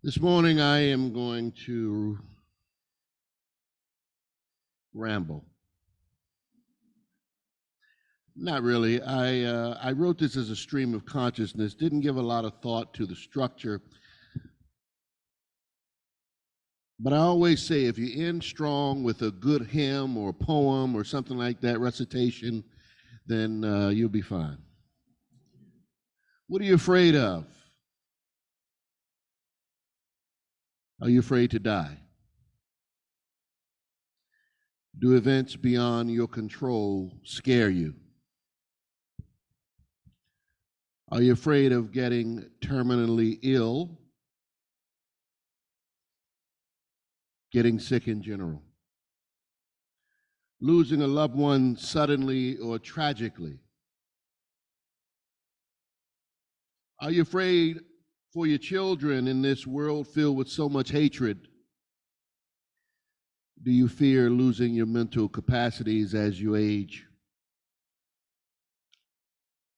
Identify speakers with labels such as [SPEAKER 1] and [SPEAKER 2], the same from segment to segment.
[SPEAKER 1] This morning I am going to ramble. Not really. I wrote this as a stream of consciousness, didn't give a lot of thought to the structure. But I always say if you end strong with a good hymn or poem or something like that, recitation, then you'll be fine. What are you afraid of? Are you afraid to die? Do events beyond your control scare you? Are you afraid of getting terminally ill? Getting sick in general? Losing a loved one suddenly or tragically? Are you afraid for your children in this world filled with so much hatred? Do you fear losing your mental capacities as you age?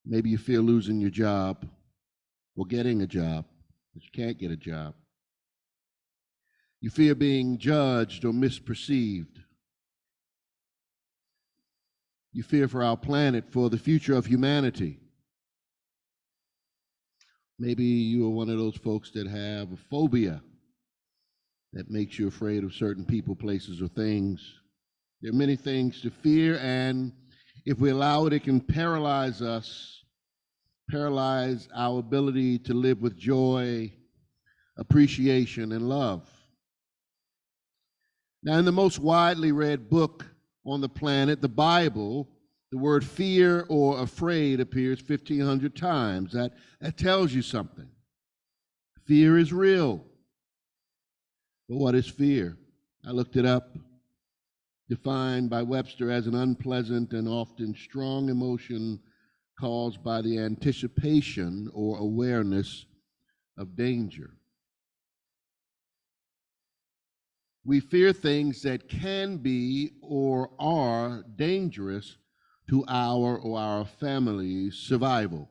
[SPEAKER 1] Maybe you fear losing your job or getting a job, but you can't get a job. You fear being judged or misperceived. You fear for our planet, for the future of humanity. Maybe you are one of those folks that have a phobia that makes you afraid of certain people, places, or things. There are many things to fear, and if we allow it, it can paralyze us, paralyze our ability to live with joy, appreciation, and love. Now, in the most widely read book on the planet, the Bible, the word fear or afraid appears 1,500 times. That tells you something. Fear is real. But what is fear? I looked it up. Defined by Webster as an unpleasant and often strong emotion caused by the anticipation or awareness of danger. We fear things that can be or are dangerous to our or our family's survival.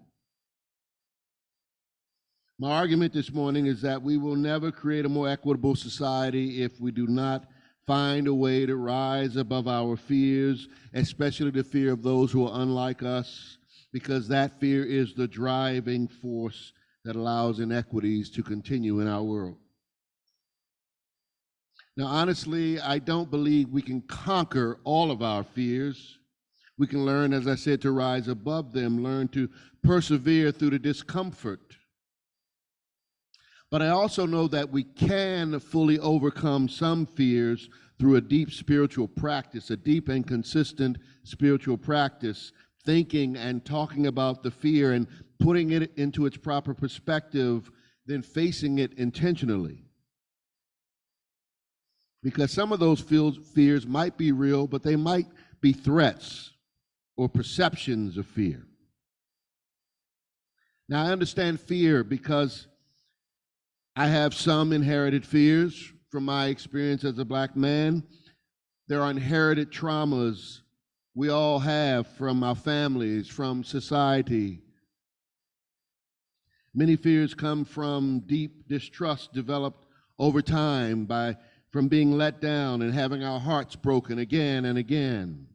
[SPEAKER 1] My argument this morning is that we will never create a more equitable society if we do not find a way to rise above our fears, especially the fear of those who are unlike us, because that fear is the driving force that allows inequities to continue in our world. Now, honestly, I don't believe we can conquer all of our fears. We can learn, as I said, to rise above them, learn to persevere through the discomfort. But I also know that we can fully overcome some fears through a deep spiritual practice, a deep and consistent spiritual practice, thinking and talking about the fear and putting it into its proper perspective, then facing it intentionally. Because some of those fears might be real, but they might be threats or perceptions of fear. Now, I understand fear because I have some inherited fears from my experience as a black man. There are inherited traumas we all have from our families, from society. Many fears come from deep distrust developed over time from being let down and having our hearts broken again and again.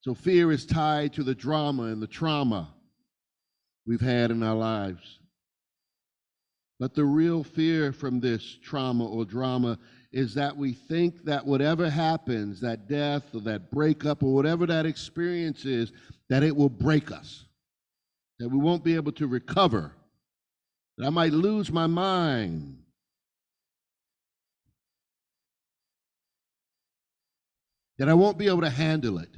[SPEAKER 1] So fear is tied to the drama and the trauma we've had in our lives. But the real fear from this trauma or drama is that we think that whatever happens, that death or that breakup or whatever that experience is, that it will break us, that we won't be able to recover, that I might lose my mind. That I won't be able to handle it.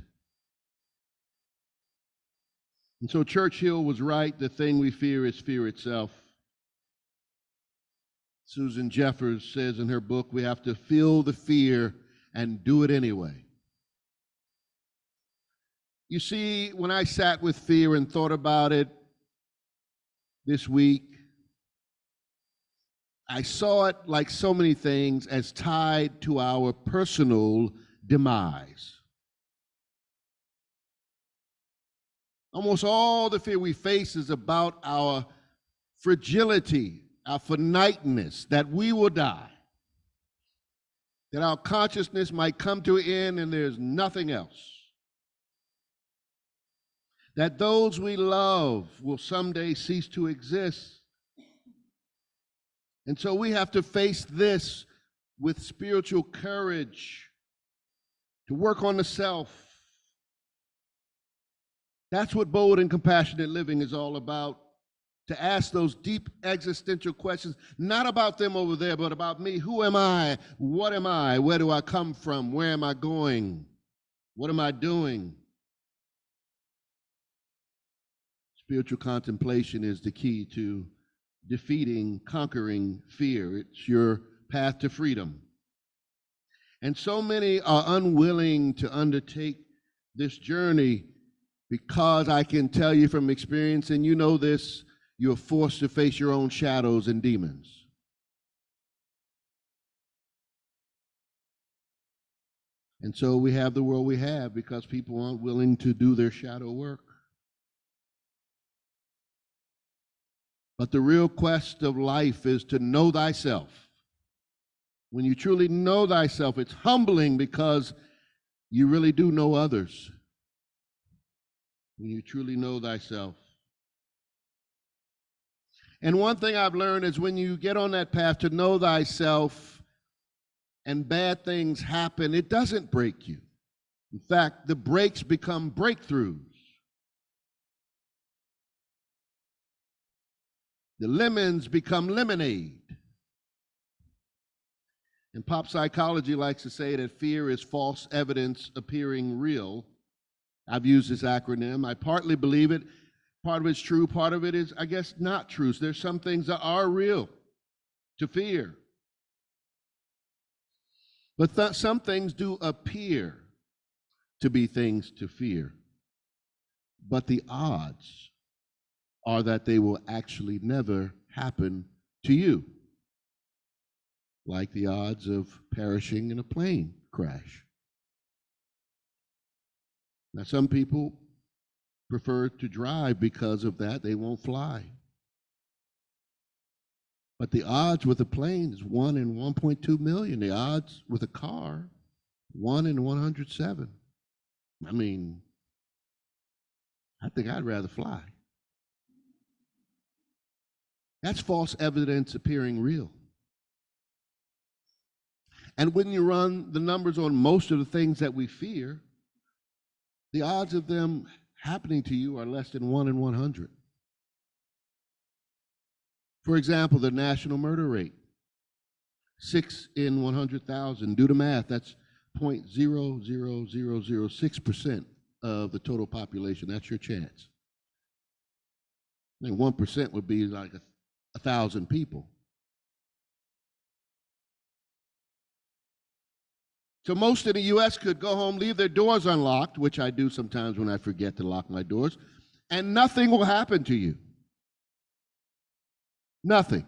[SPEAKER 1] And so Churchill was right, the thing we fear is fear itself. Susan Jeffers says in her book, we have to feel the fear and do it anyway. You see, when I sat with fear and thought about it this week, I saw it, like so many things, as tied to our personal demise. Almost all the fear we face is about our fragility our finiteness, that we will die, that our consciousness might come to an end and there's nothing else, that those we love will someday cease to exist. And so we have to face this with spiritual courage, to work on the self. That's what bold and compassionate living is all about, to ask those deep existential questions, not about them over there, but about me. Who am I? What am I? Where do I come from? Where am I going? What am I doing? Spiritual contemplation is the key to defeating, conquering fear. It's your path to freedom. And so many are unwilling to undertake this journey because I can tell you from experience, and you know this, you're forced to face your own shadows and demons. And so we have the world we have because people aren't willing to do their shadow work. But the real quest of life is to know thyself. When you truly know thyself, it's humbling because you really do know others. When you truly know thyself. And one thing I've learned is when you get on that path to know thyself and bad things happen, it doesn't break you. In fact, the breaks become breakthroughs. The lemons become lemonade. And pop psychology likes to say that fear is false evidence appearing real. I've used this acronym. I partly believe it. Part of it's true, part of it is, I guess, not true. So there's some things that are real to fear. But some things do appear to be things to fear. But the odds are that they will actually never happen to you. Like the odds of perishing in a plane crash. Now, some people prefer to drive because of that. They won't fly. But the odds with a plane is 1 in 1.2 million. The odds with a car, 1 in 107. I mean, I think I'd rather fly. That's false evidence appearing real. And when you run the numbers on most of the things that we fear, the odds of them happening to you are less than 1 in 100. For example, the national murder rate, 6 in 100,000. Do the math, that's 0.00006% of the total population. That's your chance. I think 1% would be like 1,000 people. So most in the U.S. could go home, leave their doors unlocked, which I do sometimes when I forget to lock my doors, and nothing will happen to you. Nothing.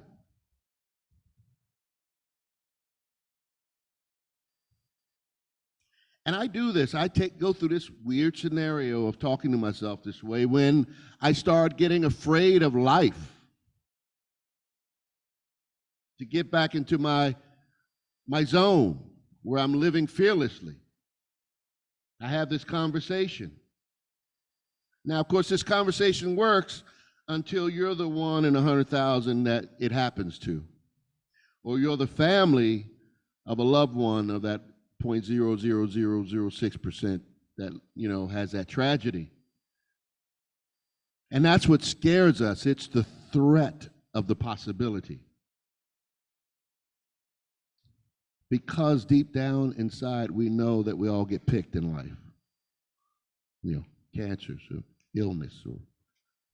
[SPEAKER 1] And I do this. I go through this weird scenario of talking to myself this way when I start getting afraid of life. To get back into my zone where I'm living fearlessly. I have this conversation. Now, of course, this conversation works until you're the 1 in 100,000 that it happens to. Or you're the family of a loved one of that 0.00006% that, has that tragedy. And that's what scares us. It's the threat of the possibility. Because deep down inside, we know that we all get picked in life. Cancers or illness or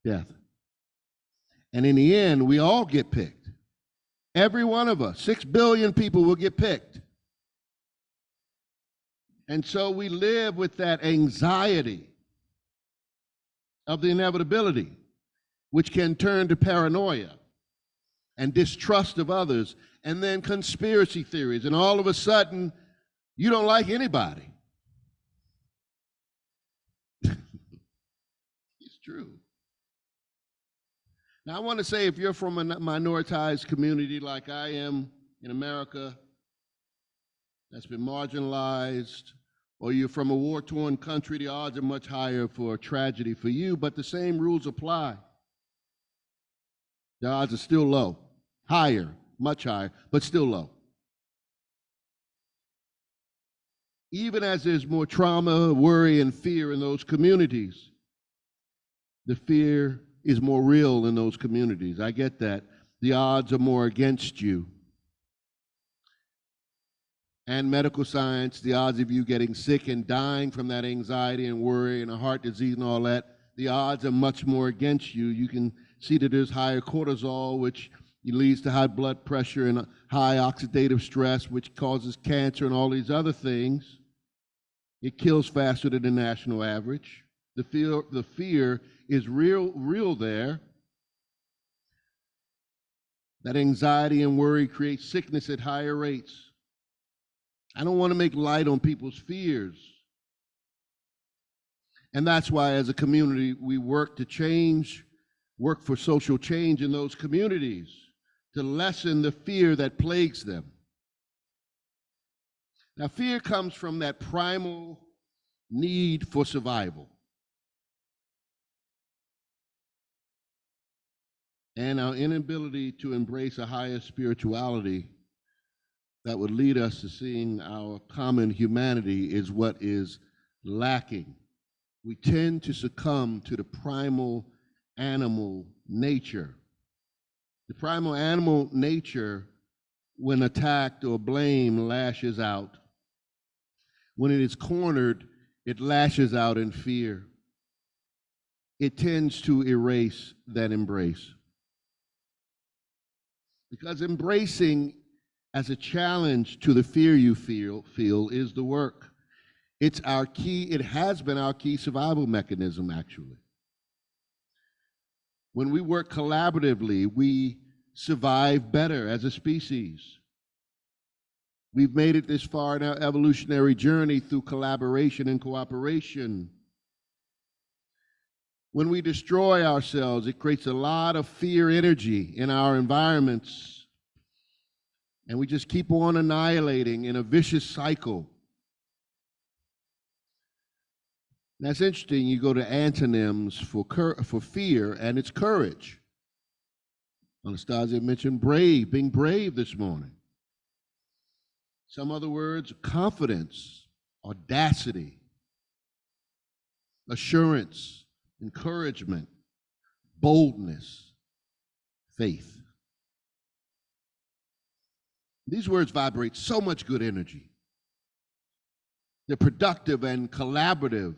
[SPEAKER 1] death. And in the end, we all get picked. Every one of us, 6 billion people will get picked. And so we live with that anxiety of the inevitability, which can turn to paranoia and distrust of others, and then conspiracy theories, and all of a sudden, you don't like anybody. It's true. Now, I want to say if you're from a minoritized community like I am in America that's been marginalized, or you're from a war-torn country, the odds are much higher for a tragedy for you, but the same rules apply. The odds are still low, higher, much higher, but still low. Even as there's more trauma, worry, and fear in those communities, the fear is more real in those communities. I get that. The odds are more against you. And medical science, the odds of you getting sick and dying from that anxiety and worry and a heart disease and all that, the odds are much more against you. You can see that there's higher cortisol, which leads to high blood pressure and high oxidative stress, which causes cancer and all these other things. It kills faster than the national average. The fear is real there. That anxiety and worry creates sickness at higher rates. I don't want to make light on people's fears. And that's why as a community we work for social change in those communities to lessen the fear that plagues them. Now, fear comes from that primal need for survival and our inability to embrace a higher spirituality that would lead us to seeing our common humanity is what is lacking. We tend to succumb to the primal animal nature. The primal animal nature, when attacked or blamed, lashes out. When it is cornered, it lashes out in fear. It tends to erase than embrace. Because embracing as a challenge to the fear you feel is the work. It's our key, it has been our key survival mechanism, actually. When we work collaboratively, we survive better as a species. We've made it this far in our evolutionary journey through collaboration and cooperation. When we destroy ourselves, it creates a lot of fear energy in our environments. And we just keep on annihilating in a vicious cycle. That's interesting. You go to antonyms for fear, and it's courage. Anastasia mentioned brave, being brave this morning. Some other words, confidence, audacity, assurance, encouragement, boldness, faith. These words vibrate so much good energy. They're productive and collaborative.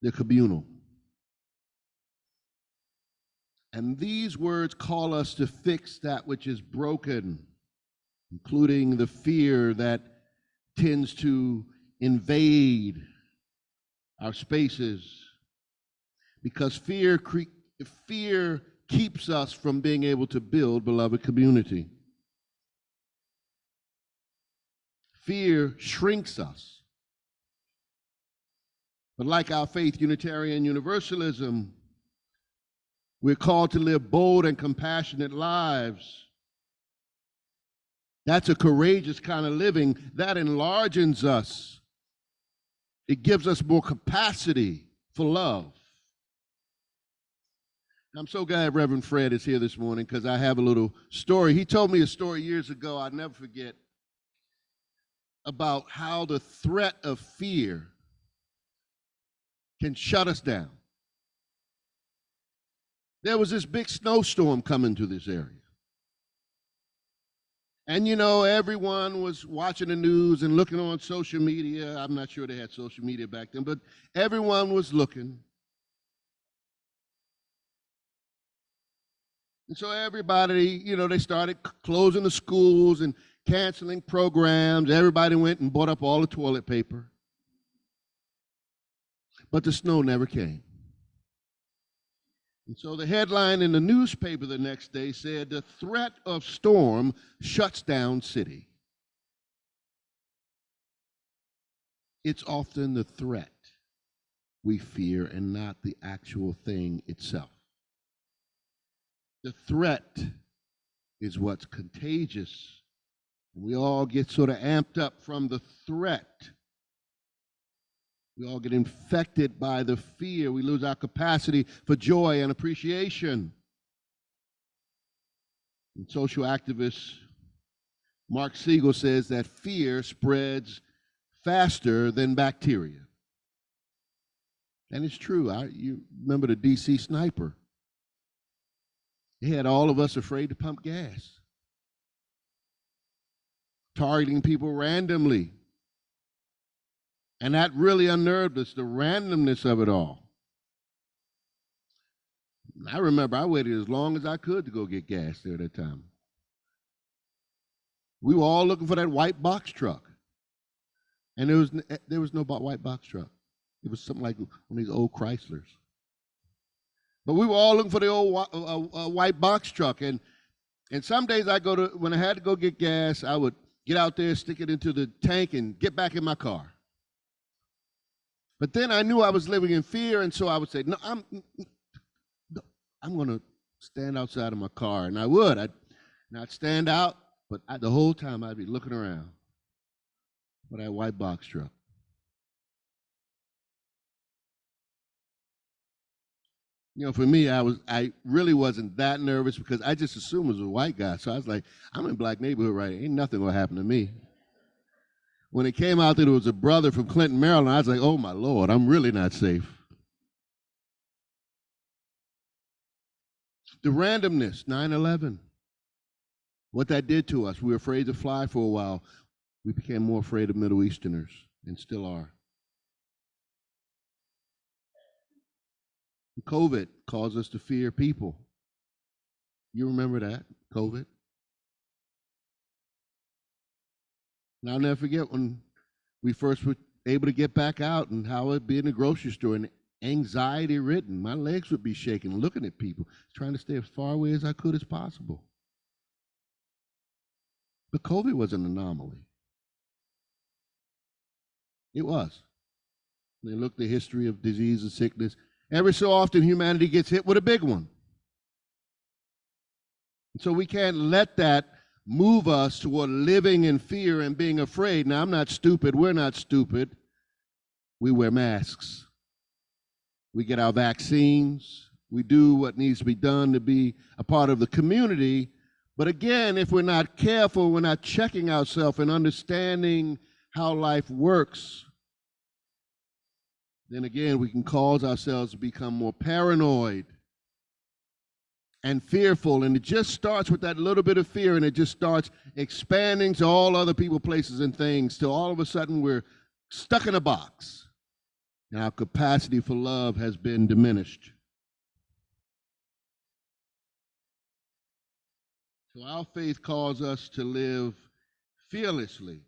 [SPEAKER 1] They're communal. And these words call us to fix that which is broken, including the fear that tends to invade our spaces, because fear keeps us from being able to build beloved community. Fear shrinks us. But like our faith, Unitarian Universalism, we're called to live bold and compassionate lives. That's a courageous kind of living. That enlarges us. It gives us more capacity for love. I'm so glad Reverend Fred is here this morning because I have a little story. He told me a story years ago I'll never forget about how the threat of fear can shut us down. There was this big snowstorm coming to this area. And you know, everyone was watching the news and looking on social media. I'm not sure they had social media back then, but everyone was looking. And so everybody, you know, they started closing the schools and canceling programs. Everybody went and bought up all the toilet paper. But the snow never came. And so the headline in the newspaper the next day said, "The threat of storm shuts down city." It's often the threat we fear and not the actual thing itself. The threat is what's contagious. We all get sort of amped up from the threat. We all get infected by the fear. We lose our capacity for joy and appreciation. And social activist Mark Siegel says that fear spreads faster than bacteria. And it's true. You remember the DC sniper. He had all of us afraid to pump gas, targeting people randomly. And that really unnerved us, the randomness of it all. I remember I waited as long as I could to go get gas there at that time. We were all looking for that white box truck. And there was no white box truck. It was something like one of these old Chryslers. But we were all looking for the old white box truck. And some days when I had to go get gas, I would get out there, stick it into the tank, and get back in my car. But then I knew I was living in fear, and so I would say, no, I'm going to stand outside of my car. And I would. I'd stand out, but the whole time I'd be looking around for that white box truck. You know, for me, I really wasn't that nervous because I just assumed it was a white guy. So I was like, I'm in a black neighborhood, right? Ain't nothing going to happen to me. When it came out that it was a brother from Clinton, Maryland, I was like, oh, my Lord, I'm really not safe. The randomness, 9/11, what that did to us. We were afraid to fly for a while. We became more afraid of Middle Easterners and still are. COVID caused us to fear people. You remember that, COVID? And I'll never forget when we first were able to get back out and how it'd be in the grocery store and anxiety ridden. My legs would be shaking looking at people, trying to stay as far away as I could as possible. But COVID was an anomaly. It was. They looked at the history of disease and sickness. Every so often, humanity gets hit with a big one. And so we can't let that move us toward living in fear and being afraid. Now, I'm not stupid. We're not stupid. We wear masks. We get our vaccines. We do what needs to be done to be a part of the community. But again, if we're not careful, we're not checking ourselves and understanding how life works, then again, we can cause ourselves to become more paranoid and fearful. And it just starts with that little bit of fear, and it just starts expanding to all other people, places, and things, till all of a sudden we're stuck in a box, and our capacity for love has been diminished. So our faith calls us to live fearlessly.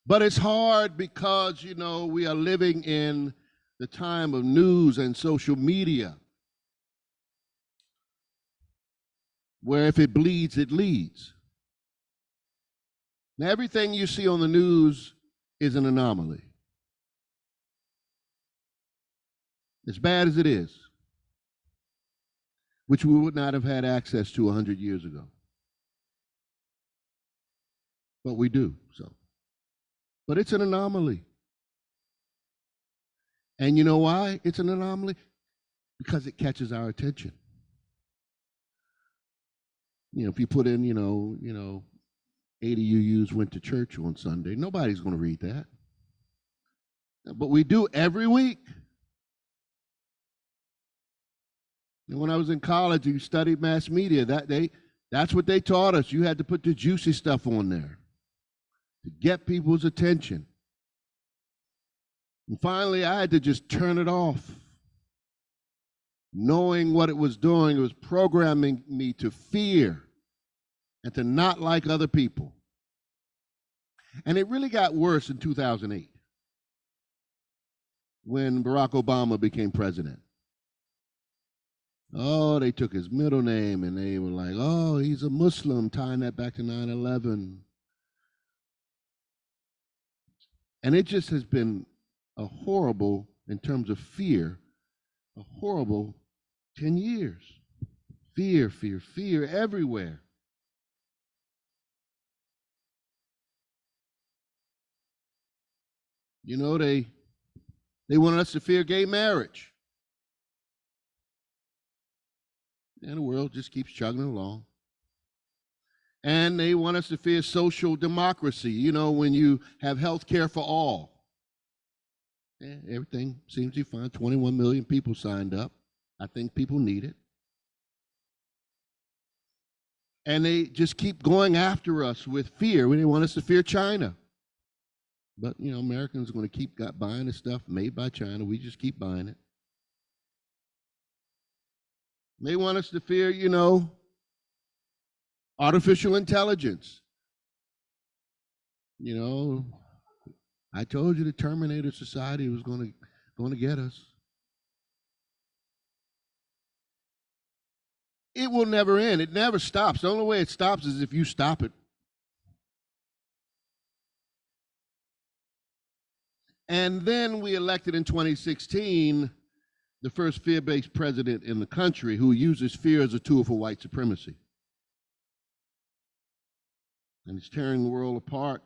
[SPEAKER 1] But it's hard because, you know, we are living in the time of news and social media, where if it bleeds, it leads. Now, everything you see on the news is an anomaly. As bad as it is, which we would not have had access to 100 years ago. But we do, so. But it's an anomaly. And you know why it's an anomaly? Because it catches our attention. You know, if you put in, 80 UUs went to church on Sunday, nobody's going to read that. But we do every week. And when I was in college, you studied mass media. That's what they taught us. You had to put the juicy stuff on there to get people's attention. And finally, I had to just turn it off. Knowing what it was doing, it was programming me to fear and to not like other people. And it really got worse in 2008 when Barack Obama became president. Oh, they took his middle name and they were like, oh, he's a Muslim, tying that back to 9/11. And it just has been a horrible, in terms of fear, a horrible 10 years. Fear, fear, fear everywhere. You know, they wanted us to fear gay marriage. And the world just keeps chugging along. And they want us to fear social democracy, you know, when you have health care for all. Everything seems to be fine. 21 million people signed up. I think people need it. And they just keep going after us with fear. They want us to fear China. But, you know, Americans are going to keep buying the stuff made by China. We just keep buying it. They want us to fear, you know, artificial intelligence. You know, I told you the Terminator society was going to get us. It will never end. It never stops. The only way it stops is if you stop it. And then we elected in 2016 the first fear-based president in the country who uses fear as a tool for white supremacy. And it's tearing the world apart.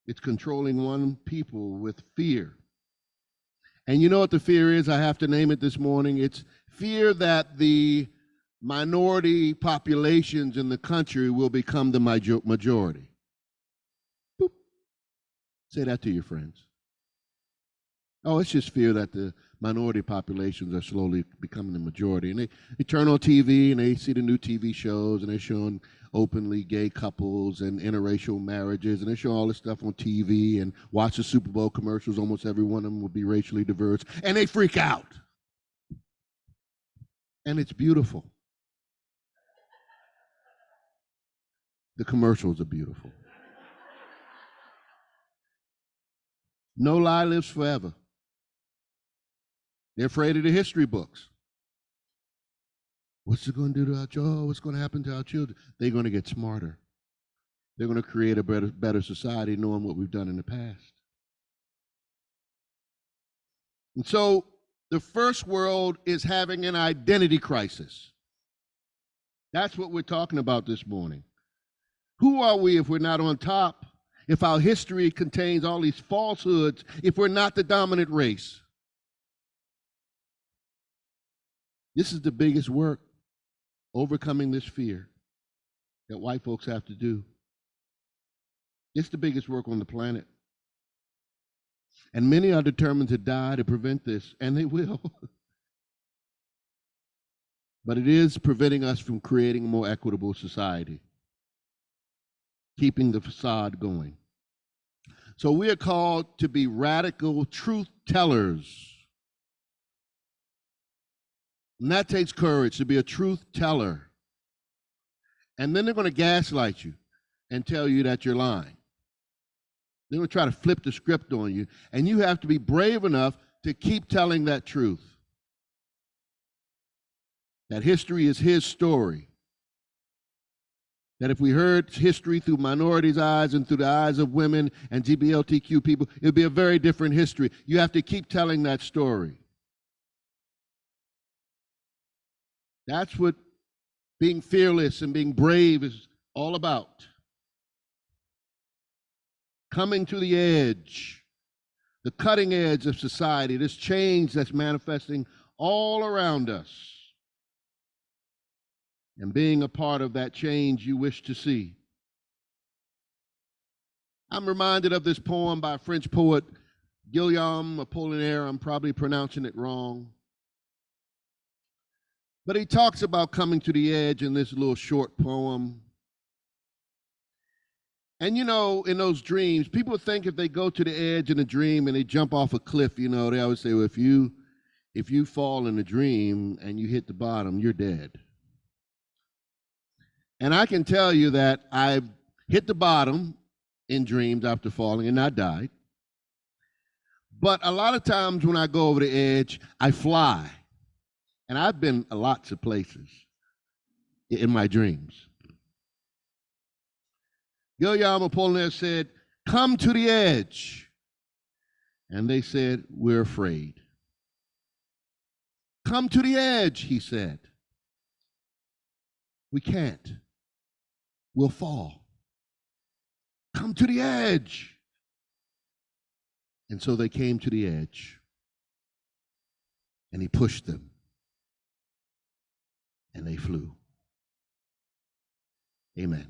[SPEAKER 1] It's controlling one people with fear. And you know what the fear is? I have to name it this morning. It's fear that the minority populations in the country will become the majority. Boop. Say that to your friends. Oh, it's just fear that the minority populations are slowly becoming the majority. And they turn on TV and they see the new TV shows and they're showing openly gay couples and interracial marriages, and they show all this stuff on TV and watch the Super Bowl commercials. Almost every one of them will be racially diverse, and they freak out. And it's beautiful. The commercials are beautiful. No lie lives forever. They're afraid of the history books. What's it going to do to our children? What's going to happen to our children? They're going to get smarter. They're going to create a better society knowing what we've done in the past. And so the first world is having an identity crisis. That's what we're talking about this morning. Who are we if we're not on top? If our history contains all these falsehoods, if we're not the dominant race? This is the biggest work, overcoming this fear that white folks have to do. It's the biggest work on the planet. And many are determined to die to prevent this, and they will. But it is preventing us from creating a more equitable society, keeping the facade going. So we are called to be radical truth tellers. And that takes courage, to be a truth teller. And then they're going to gaslight you and tell you that you're lying. They're going to try to flip the script on you. And you have to be brave enough to keep telling that truth. That history is his story. That if we heard history through minorities' eyes and through the eyes of women and LGBTQ people, it would be a very different history. You have to keep telling that story. That's what being fearless and being brave is all about. Coming to the edge, the cutting edge of society, this change that's manifesting all around us. And being a part of that change you wish to see. I'm reminded of this poem by a French poet, Guillaume Apollinaire. I'm probably pronouncing it wrong. But he talks about coming to the edge in this little short poem. And you know, in those dreams, people think if they go to the edge in a dream and they jump off a cliff, you know, they always say, well, if you fall in a dream and you hit the bottom, you're dead. And I can tell you that I've hit the bottom in dreams after falling and not died. But a lot of times when I go over the edge, I fly. And I've been lots of places in my dreams. Guillaume Apollinaire said, come to the edge. And they said, we're afraid. Come to the edge, he said. We can't. We'll fall. Come to the edge. And so they came to the edge. And he pushed them. And they flew. Amen.